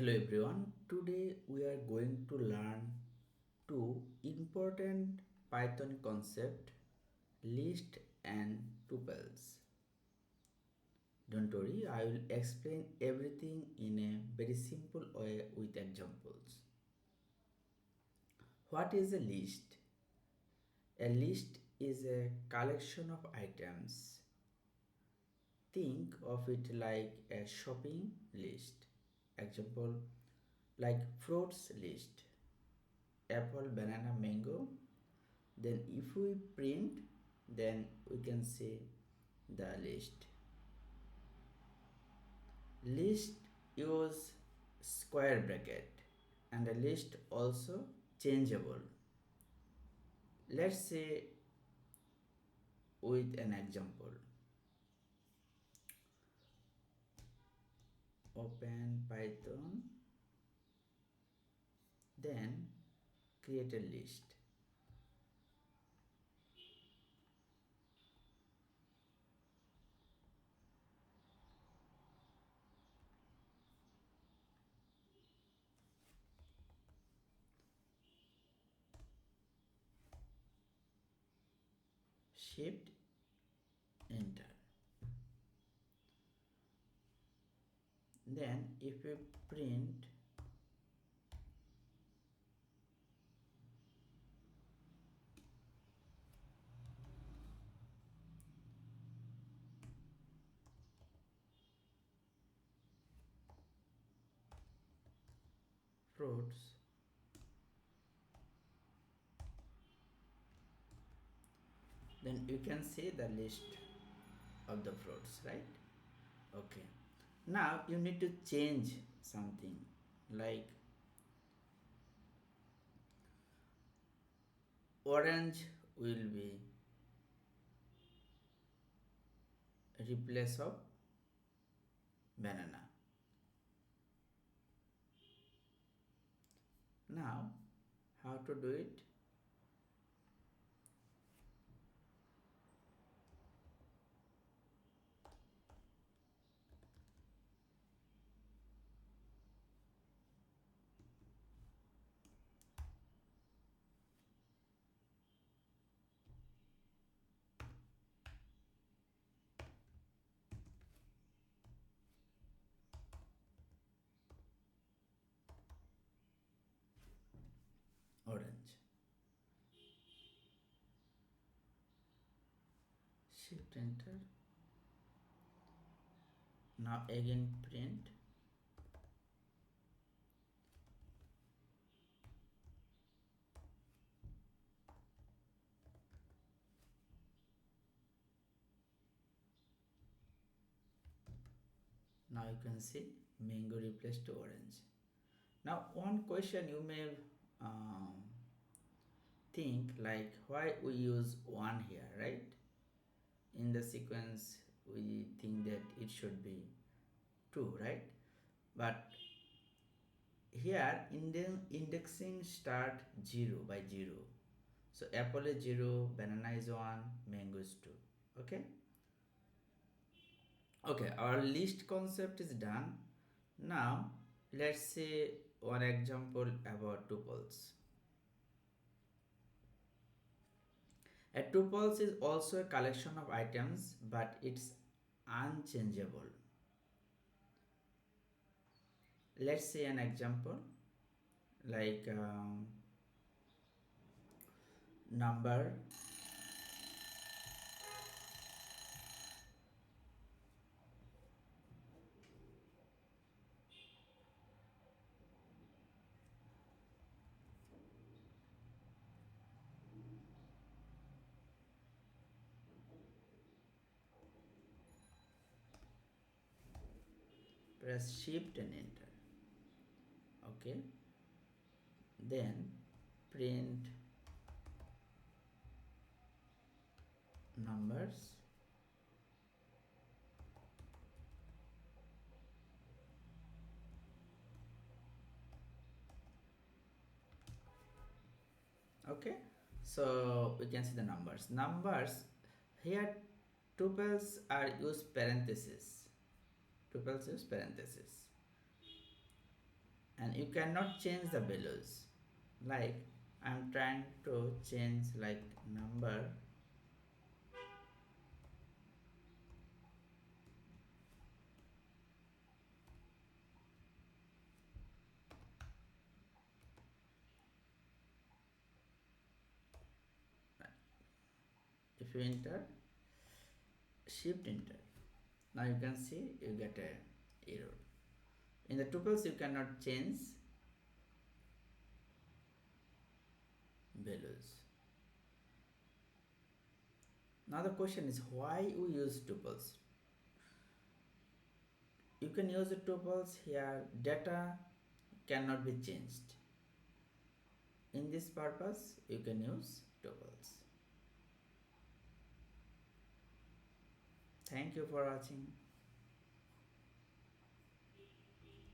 Hello everyone. Today we are going to learn two important Python concept, list and tuples. Don't worry, I will explain everything in a very simple way with examples. What is a list? A list is a collection of items. Think of it like a shopping list. Example like fruits list. Apple, banana, mango. Then if we print, then we can see the list. List use square bracket and a list also changeable. Let's say with an example. Open Python, then create a list. Shift enter. Then if we print, fruits, then you can see the list of the fruits, right? Okay. Now you need to change something like orange will be replace of banana. Now how to do it? Orange. Shift enter. Now again print. Now you can see mango replaced to orange. Now one question you may um, think like why we use one here, right? In the sequence we think that it should be two, right? But here indexing start 0 by 0. So apple is 0, banana is 1, mango is 2. Okay. Okay, our list concept is done. Now let's say one example about tuples. A tuples is also a collection of items, but it's unchangeable. Let's say an example like number, press shift and enter. Okay, then print numbers, okay. So we can see the numbers here. Tuples are used parentheses. Tuples use parentheses. and you cannot change the values. Like I'm trying to change like number, if you enter shift enter, now you can see you get a error. In the tuples you cannot change values. Now the question is why we use tuples. You can use the tuples here, data cannot be changed. In this purpose you can use tuples. Thank you for watching.